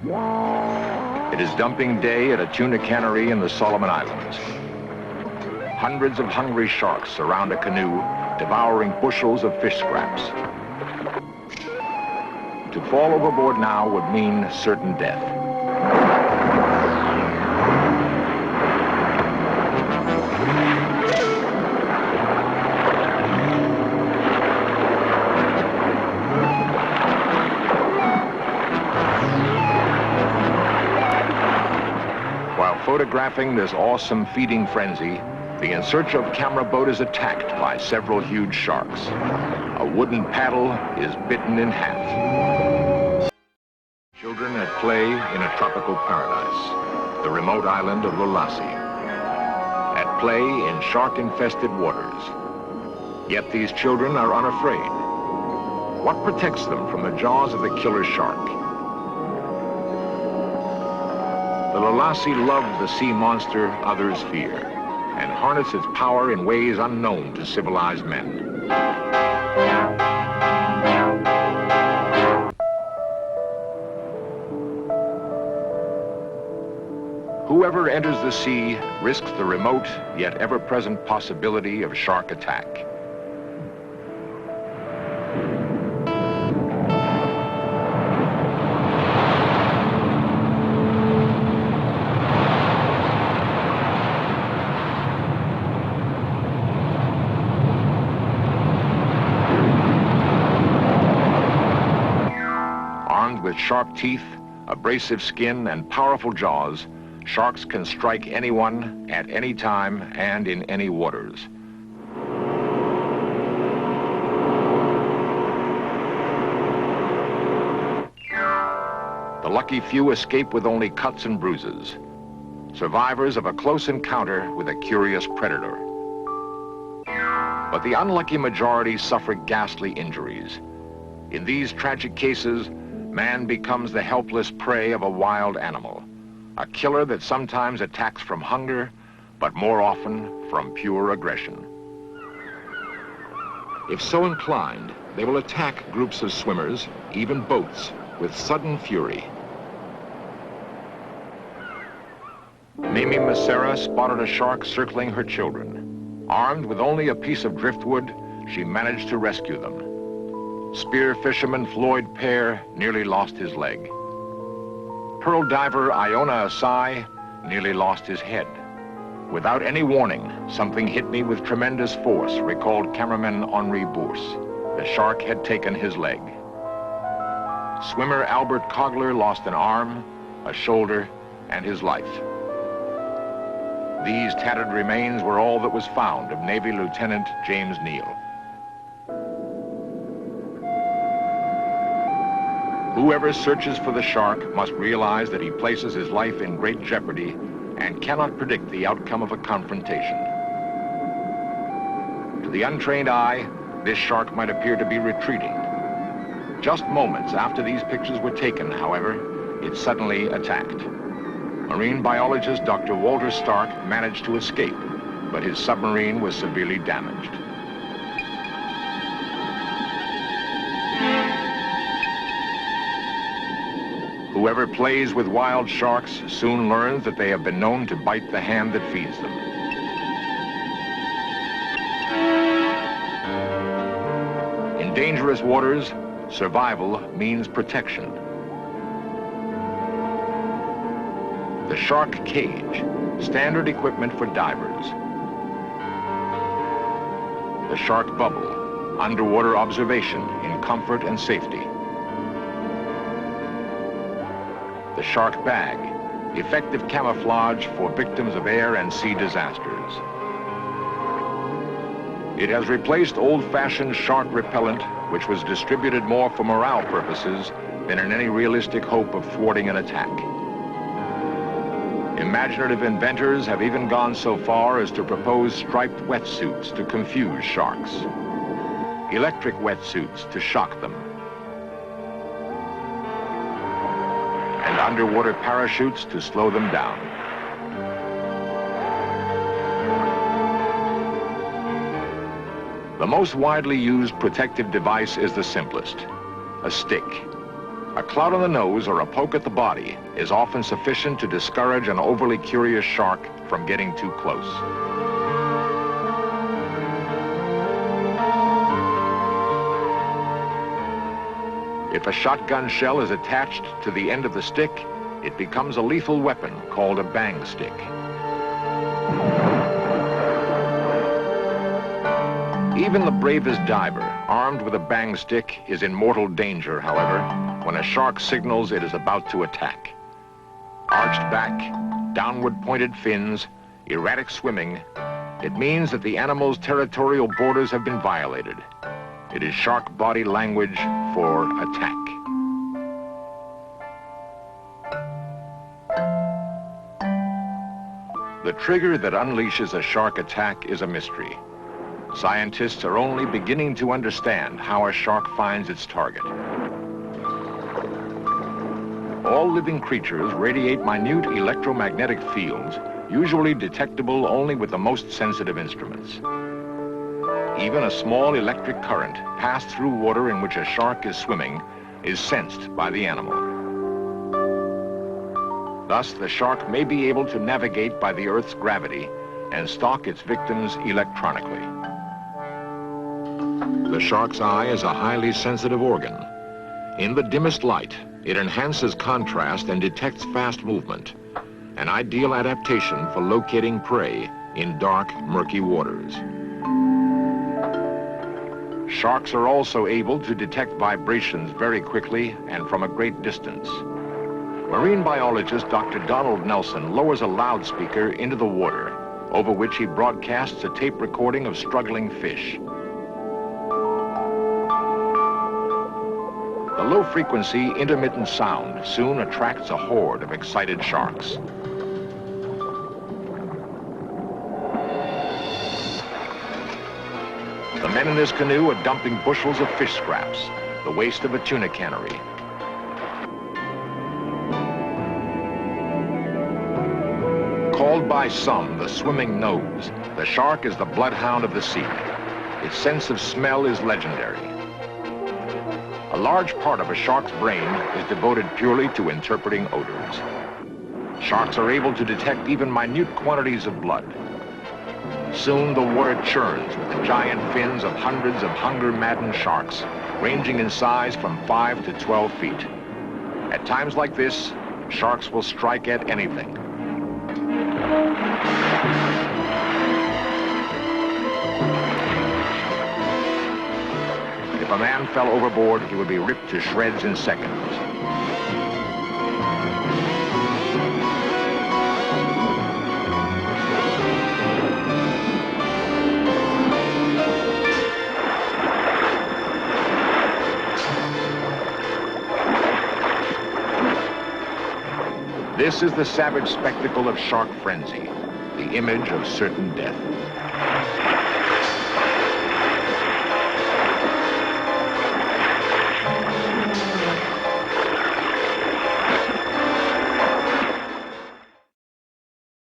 It is dumping day at a tuna cannery in the Solomon Islands. Hundreds of hungry sharks surround a canoe, devouring bushels of fish scraps. To fall overboard now would mean certain death. While photographing this awesome feeding frenzy, the In Search of camera boat is attacked by several huge sharks. A wooden paddle is bitten in half. Children at play in a tropical paradise, the remote island of Lolasi. At play in shark-infested waters. Yet these children are unafraid. What protects them from the jaws of the killer shark? The Lolasi love the sea monster others fear, and harness its power in ways unknown to civilized men. Whoever enters the sea risks the remote yet ever-present possibility of shark attack. With sharp teeth, abrasive skin, and powerful jaws, sharks can strike anyone at any time and in any waters. The lucky few escape with only cuts and bruises, survivors of a close encounter with a curious predator. But the unlucky majority suffer ghastly injuries. In these tragic cases, man becomes the helpless prey of a wild animal, a killer that sometimes attacks from hunger, but more often from pure aggression. If so inclined, they will attack groups of swimmers, even boats, with sudden fury. Mimi Macera spotted a shark circling her children. Armed with only a piece of driftwood, she managed to rescue them. Spear fisherman Floyd Pear nearly lost his leg. Pearl diver Iona Asai nearly lost his head. Without any warning, something hit me with tremendous force, recalled cameraman Henri Bourse. The shark had taken his leg. Swimmer Albert Cogler lost an arm, a shoulder, and his life. These tattered remains were all that was found of Navy Lieutenant James Neal. Whoever searches for the shark must realize that he places his life in great jeopardy and cannot predict the outcome of a confrontation. To the untrained eye, this shark might appear to be retreating. Just moments after these pictures were taken, however, it suddenly attacked. Marine biologist Dr. Walter Stark managed to escape, but his submarine was severely damaged. Whoever plays with wild sharks soon learns that they have been known to bite the hand that feeds them. In dangerous waters, survival means protection. The shark cage, standard equipment for divers. The shark bubble, underwater observation in comfort and safety. The shark bag, effective camouflage for victims of air and sea disasters. It has replaced old-fashioned shark repellent, which was distributed more for morale purposes than in any realistic hope of thwarting an attack. Imaginative inventors have even gone so far as to propose striped wetsuits to confuse sharks, electric wetsuits to shock them, and underwater parachutes to slow them down. The most widely used protective device is the simplest, a stick. A clout on the nose or a poke at the body is often sufficient to discourage an overly curious shark from getting too close. If a shotgun shell is attached to the end of the stick, it becomes a lethal weapon called a bang stick. Even the bravest diver, armed with a bang stick, is in mortal danger, however, when a shark signals it is about to attack. Arched back, downward pointed fins, erratic swimming, it means that the animal's territorial borders have been violated. It is shark body language for attack. The trigger that unleashes a shark attack is a mystery. Scientists are only beginning to understand how a shark finds its target. All living creatures radiate minute electromagnetic fields, usually detectable only with the most sensitive instruments. Even a small electric current passed through water in which a shark is swimming is sensed by the animal. Thus, the shark may be able to navigate by the Earth's gravity and stalk its victims electronically. The shark's eye is a highly sensitive organ. In the dimmest light, it enhances contrast and detects fast movement, an ideal adaptation for locating prey in dark, murky waters. Sharks are also able to detect vibrations very quickly and from a great distance. Marine biologist Dr. Donald Nelson lowers a loudspeaker into the water, over which he broadcasts a tape recording of struggling fish. The low-frequency, intermittent sound soon attracts a horde of excited sharks. The men in this canoe are dumping bushels of fish scraps, the waste of a tuna cannery. Called by some the swimming nose, the shark is the bloodhound of the sea. Its sense of smell is legendary. A large part of a shark's brain is devoted purely to interpreting odors. Sharks are able to detect even minute quantities of blood. Soon the water churns with the giant fins of hundreds of hunger-maddened sharks, ranging in size from 5 to 12 feet. At times like this, sharks will strike at anything. If a man fell overboard, he would be ripped to shreds in seconds. This is the savage spectacle of shark frenzy, the image of certain death.